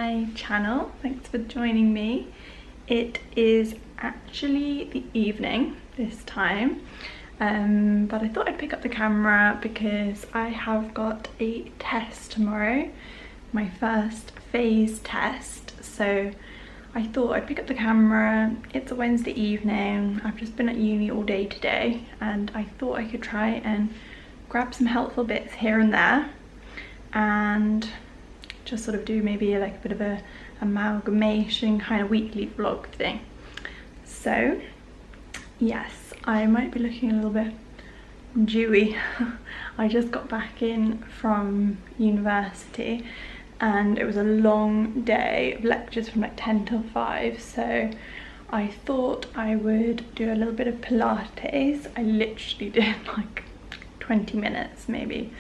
my channel. Thanks for joining me. It is actually the evening this time, but I thought I'd pick up the camera because I have got a test tomorrow, my first phase test. So I thought I'd pick up the camera. It's a Wednesday evening. I've just been at uni all day today, and I thought I could try and grab some helpful bits here and there and just sort of do maybe like a bit of a amalgamation kind of weekly vlog thing. So yes, I might be looking a little bit dewy. I just got back in from university and it was a long day of lectures from like 10 till 5, so I thought I would do a little bit of Pilates. I literally did like 20 minutes maybe,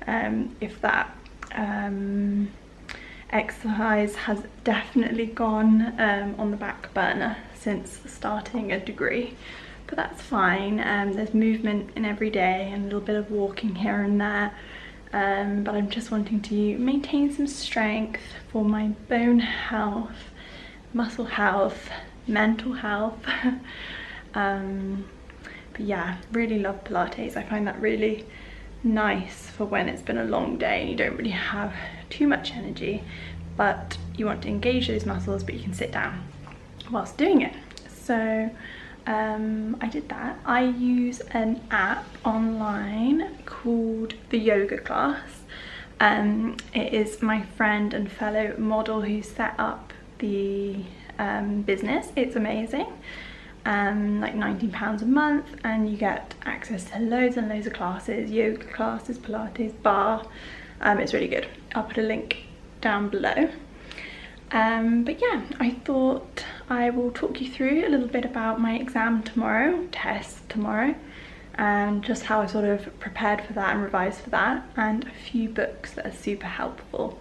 if that. Exercise has definitely gone on the back burner since starting a degree, but that's fine. There's movement in every day and a little bit of walking here and there, but I'm just wanting to maintain some strength for my bone health, muscle health, mental health. But yeah, really love Pilates. I find that really nice for when it's been a long day and you don't really have too much energy, but you want to engage those muscles, but you can sit down whilst doing it. So I did that. I use an app online called The Yoga Class. It is my friend and fellow model who set up the business. It's amazing. Like £19 a month, and you get access to loads and loads of classes, yoga classes, Pilates, bar. It's really good. I'll put a link down below. But yeah, I thought I will talk you through a little bit about my exam tomorrow, test tomorrow, and just how I sort of prepared for that and revised for that, and a few books that are super helpful.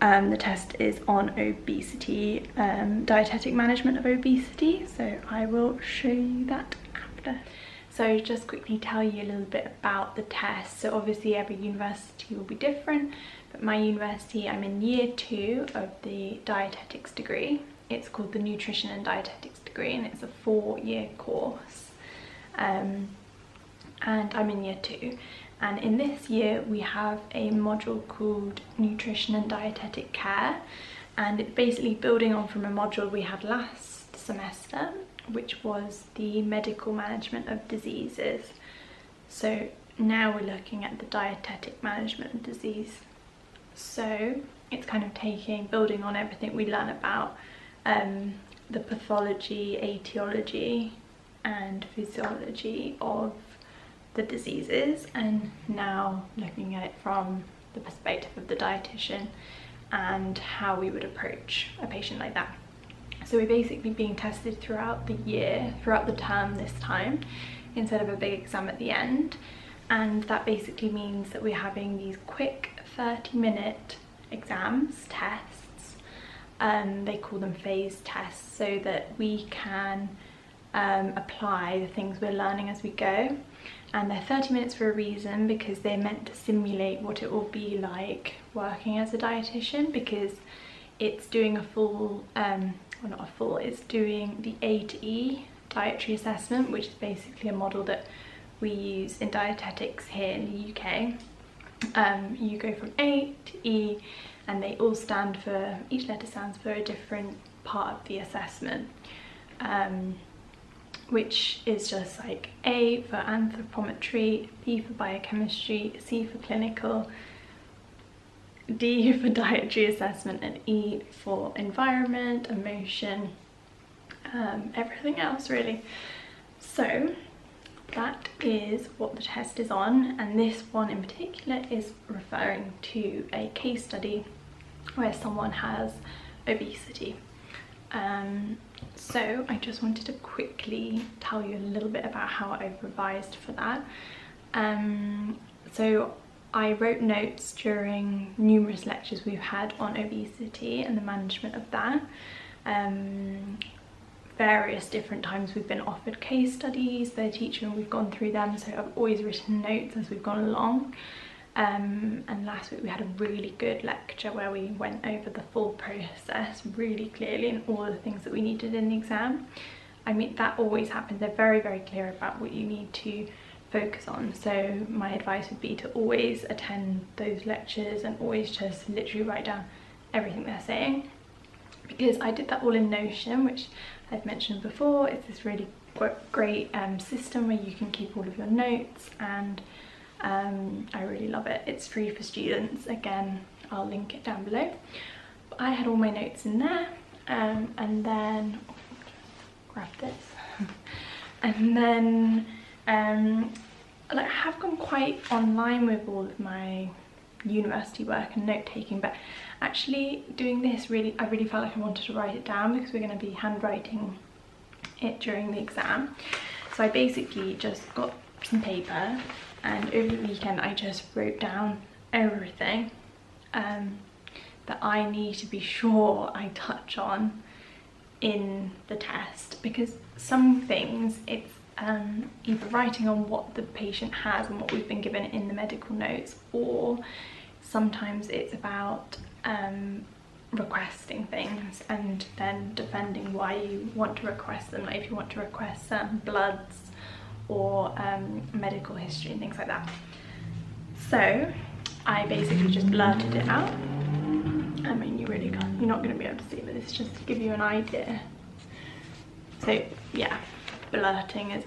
The test is on obesity, dietetic management of obesity, so I will show you that after. So just quickly tell you a little bit about the test. So obviously every university will be different, but my university, I'm in year 2 of the dietetics degree. It's called the Nutrition and Dietetics degree, and it's a 4-year course. And I'm in year 2. And in this year we have a module called Nutrition and Dietetic Care, and it's basically building on from a module we had last semester, which was the medical management of diseases. So now we're looking at the dietetic management of disease. So it's kind of building on everything we learn about the pathology, etiology and physiology of the diseases, and now looking at it from the perspective of the dietitian and how we would approach a patient like that. So we're basically being tested throughout the year, throughout the term this time, instead of a big exam at the end. And that basically means that we're having these quick 30-minute exams, tests. They call them phase tests, so that we can apply the things we're learning as we go. And they're 30 minutes for a reason, because they're meant to simulate what it will be like working as a dietitian, because it's doing a full, well not a full, it's doing the A to E dietary assessment, which is basically a model that we use in dietetics here in the UK. You go from A to E, and they all stand for, each letter stands for a different part of the assessment. Which is just like A for anthropometry, B for biochemistry, C for clinical, D for dietary assessment, and E for environment, emotion, everything else really. So that is what the test is on, and this one in particular is referring to a case study where someone has obesity. So I just wanted to quickly tell you a little bit about how I've revised for that. So I wrote notes during numerous lectures we've had on obesity and the management of that. Various different times we've been offered case studies, their teacher, and we've gone through them, so I've always written notes as we've gone along. And last week we had a really good lecture where we went over the full process really clearly and all the things that we needed in the exam. I mean, that always happens. They're very, very clear about what you need to focus on. So my advice would be to always attend those lectures and always just literally write down everything they're saying, because I did that all in Notion, which I've mentioned before. It's this really great system where you can keep all of your notes, and I really love it. It's free for students. Again, I'll link it down below. But I had all my notes in there, and then grab this and then like, I have gone quite online with all of my university work and note taking, but actually doing this, I really felt like I wanted to write it down, because we're going to be handwriting it during the exam. So I basically just got some paper, and over the weekend I just wrote down everything that I need to be sure I touch on in the test, because some things it's either writing on what the patient has and what we've been given in the medical notes, or sometimes it's about requesting things and then defending why you want to request them, like if you want to request bloods or medical history and things like that. So I basically just blurted it out. I mean, you really can't, you're not going to be able to see, but it's just to give you an idea. So yeah, blurting is,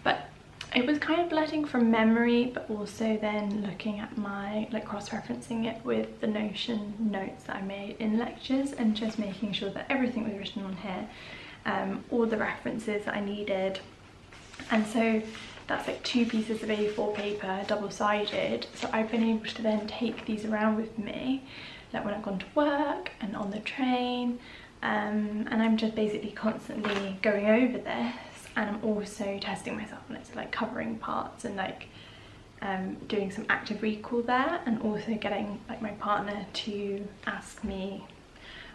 but it was kind of blurting from memory, but also then looking at my, like, cross-referencing it with the Notion notes that I made in lectures, and just making sure that everything was written on here, all the references that I needed. And so that's like 2 pieces of A4 paper, double-sided, so I've been able to then take these around with me, like when I've gone to work and on the train, and I'm just basically constantly going over this, and I'm also testing myself on it, so like covering parts and like doing some active recall there, and also getting like my partner to ask me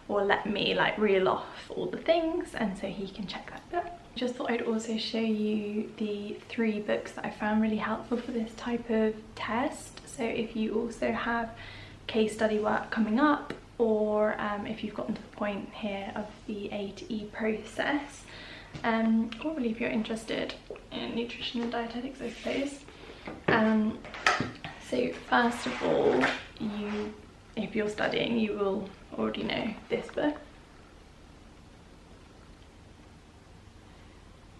or let me like reel off all the things, and so he can check that bit. Just thought I'd also show you the 3 books that I found really helpful for this type of test. So if you also have case study work coming up, or if you've gotten to the point here of the A to E process, or really if you're interested in nutrition and dietetics, I suppose. So first of all, if you're studying, you will already know this book.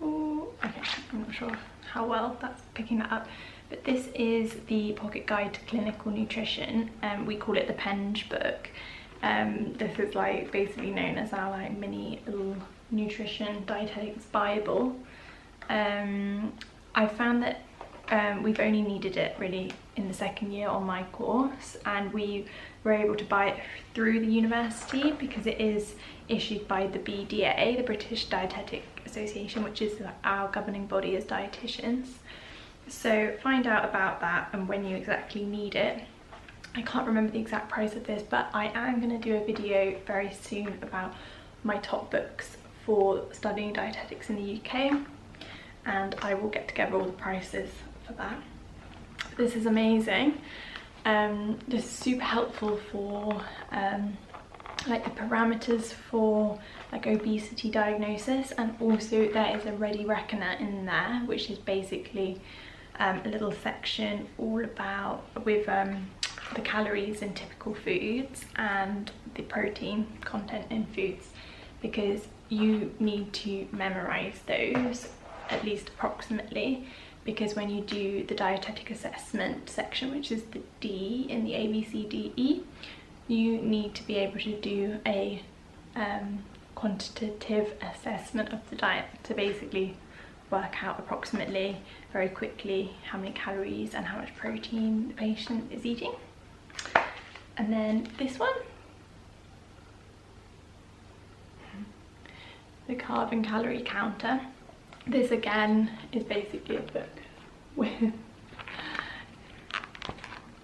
Ooh, okay, I'm not sure how well that's picking that up, but this is the Pocket Guide to Clinical Nutrition, and we call it the Penge book. This is like basically known as our like mini little nutrition dietetics bible. I found that we've only needed it really in the 2nd year on my course, and we were able to buy it through the university because it is issued by the BDA, the British Dietetic Association, which is our governing body as dietitians. So find out about that and when you exactly need it. I can't remember the exact price of this, but I am going to do a video very soon about my top books for studying dietetics in the UK, and I will get together all the prices for that. This is amazing. This is super helpful for like the parameters for like obesity diagnosis, and also there is a ready reckoner in there, which is basically a little section all about with the calories in typical foods and the protein content in foods, because you need to memorize those at least approximately, because when you do the dietetic assessment section, which is the D in the ABCDE, you need to be able to do a quantitative assessment of the diet to basically work out approximately very quickly how many calories and how much protein the patient is eating. And then this one, the Carb and Calorie Counter. This again is basically a book with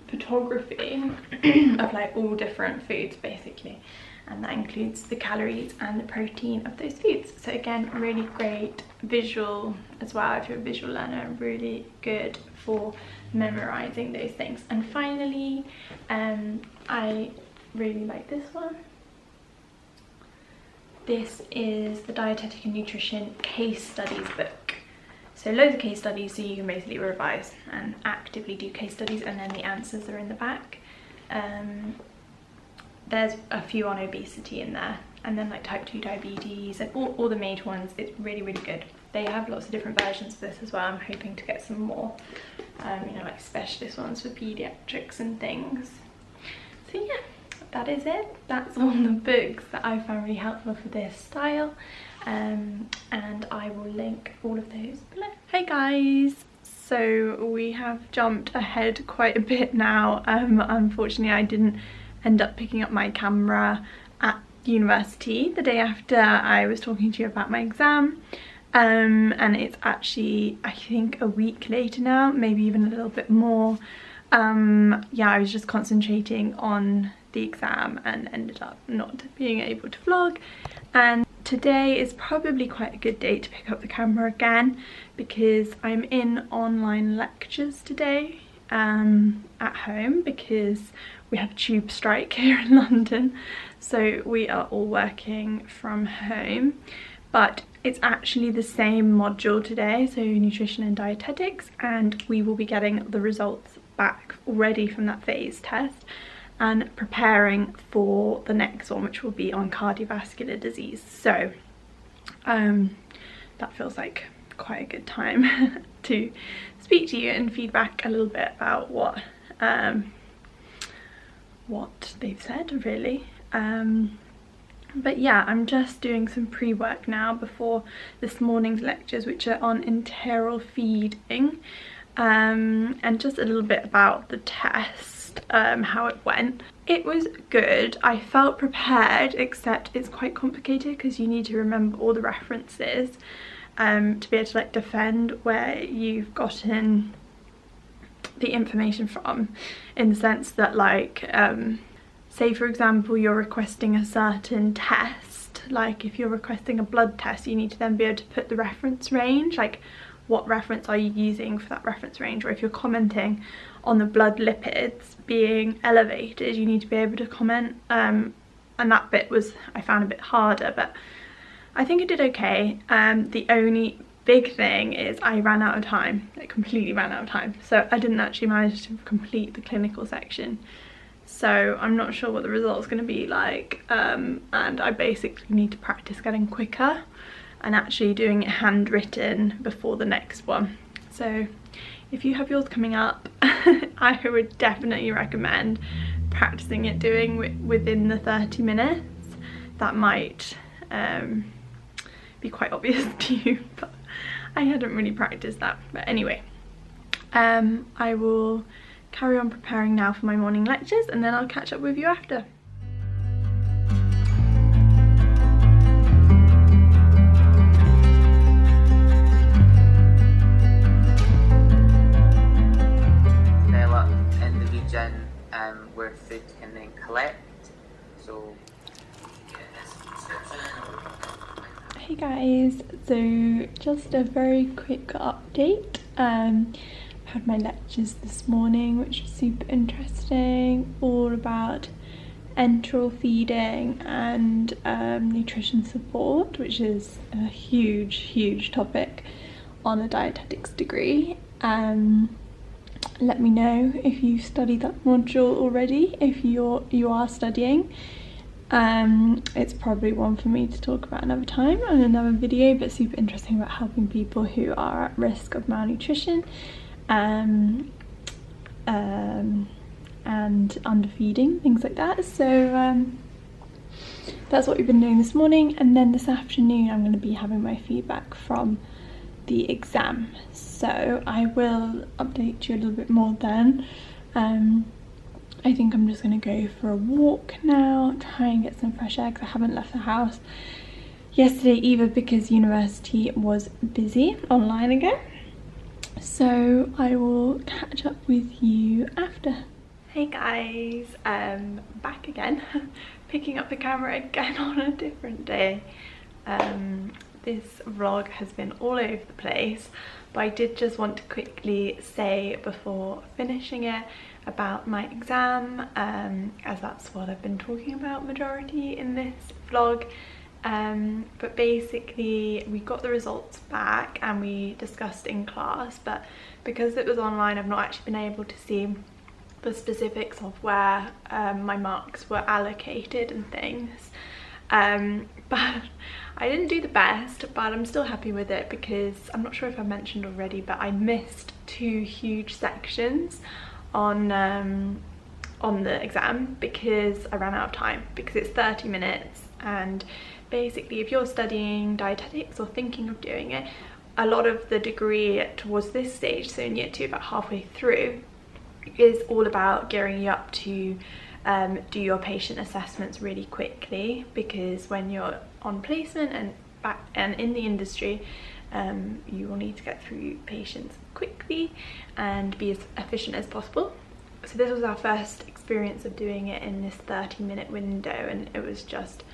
photography of like all different foods basically, and that includes the calories and the protein of those foods. So again, really great visual as well if you're a visual learner, really good for memorizing those things. And finally, I really like this one. This is the Dietetic and Nutrition Case Studies book. So loads of case studies, so you can basically revise and actively do case studies, and then the answers are in the back. There's a few on obesity in there, and then like type 2 diabetes and all the major ones. It's really, really good. They have lots of different versions of this as well. I'm hoping to get some more, you know, like specialist ones for pediatrics and things. So yeah, that is it. That's all the books that I found really helpful for this style, and I will link all of those below. Hey guys, so we have jumped ahead quite a bit now. Unfortunately I didn't end up picking up my camera at university the day after I was talking to you about my exam, and it's actually I think a week later now, maybe even a little bit more. Yeah, I was just concentrating on the exam and ended up not being able to vlog, and today is probably quite a good day to pick up the camera again because I'm in online lectures today at home because we have a tube strike here in London, so we are all working from home. But it's actually the same module today, so Nutrition and Dietetics, and we will be getting the results back already from that phase test and preparing for the next one, which will be on cardiovascular disease. So that feels like quite a good time to speak to you and feedback a little bit about what they've said, really. But yeah, I'm just doing some pre-work now before this morning's lectures, which are on enteral feeding, and just a little bit about the test, how it went. It was good. I felt prepared, except it's quite complicated because you need to remember all the references to be able to like defend where you've gotten the information from, in the sense that like say for example you're requesting a certain test, like if you're requesting a blood test, you need to then be able to put the reference range, like what reference are you using for that reference range. Or if you're commenting on the blood lipids being elevated, you need to be able to comment, and that bit was, I found, a bit harder, but I think I did okay. The only big thing is I ran out of time, like completely ran out of time, so I didn't actually manage to complete the clinical section. So I'm not sure what the result's going to be like, and I basically need to practice getting quicker and actually doing it handwritten before the next one. So if you have yours coming up, I would definitely recommend practicing it doing within the 30 minutes. That might be quite obvious to you, but I hadn't really practiced that. But anyway, I will carry on preparing now for my morning lectures, and then I'll catch up with you after. In the region where food can then collect. So Hey guys, so just a very quick update. I had my lectures this morning, which was super interesting, all about enteral feeding and nutrition support, which is a huge topic on a dietetics degree. Let me know if you studied that module already, if you are studying. It's probably one for me to talk about another time on another video, but super interesting about helping people who are at risk of malnutrition and underfeeding, things like that. So that's what we've been doing this morning, and then this afternoon I'm going to be having my feedback from the exam, so I will update you a little bit more then. I think I'm just going to go for a walk now, try and get some fresh air, because I haven't left the house yesterday either because university was busy online again. So I will catch up with you after. Hey guys, back again picking up the camera again on a different day. This vlog has been all over the place, but I did just want to quickly say before finishing it about my exam, as that's what I've been talking about majority in this vlog. But basically we got the results back and we discussed in class, but because it was online I've not actually been able to see the specifics of where my marks were allocated and things. But I didn't do the best, but I'm still happy with it because I'm not sure if I mentioned already, but I missed 2 huge sections on the exam because I ran out of time, because it's 30 minutes. And basically if you're studying dietetics or thinking of doing it, a lot of the degree towards this stage, so in year 2, about halfway through, is all about gearing you up to do your patient assessments really quickly, because when you're on placement and in the industry, you will need to get through patients quickly and be as efficient as possible. So this was our first experience of doing it in this 30-minute window, and it was just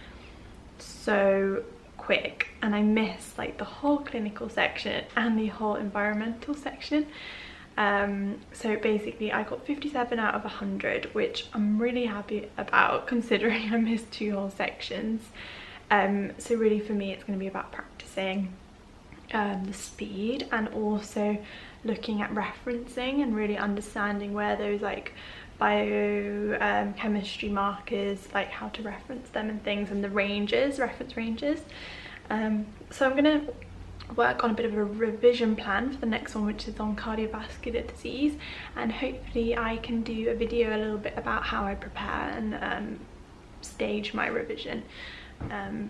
so quick, and I missed like the whole clinical section and the whole environmental section. So basically I got 57 out of 100, which I'm really happy about considering I missed 2 whole sections. So really for me it's going to be about practicing the speed, and also looking at referencing and really understanding where those like biochemistry markers, like how to reference them and things, and the ranges, reference ranges. So I'm going to work on a bit of a revision plan for the next one, which is on cardiovascular disease, and hopefully I can do a video a little bit about how I prepare and stage my revision,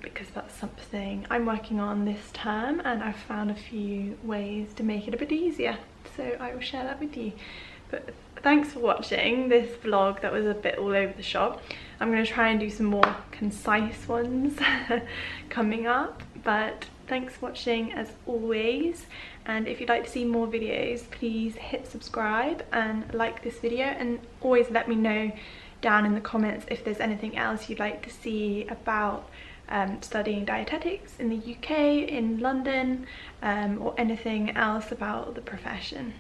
because that's something I'm working on this term and I've found a few ways to make it a bit easier, so I will share that with you. But thanks for watching this vlog that was a bit all over the shop. I'm going to try and do some more concise ones coming up, but thanks for watching as always, and if you'd like to see more videos, please hit subscribe and like this video, and always let me know down in the comments if there's anything else you'd like to see about studying dietetics in the UK, in London, or anything else about the profession.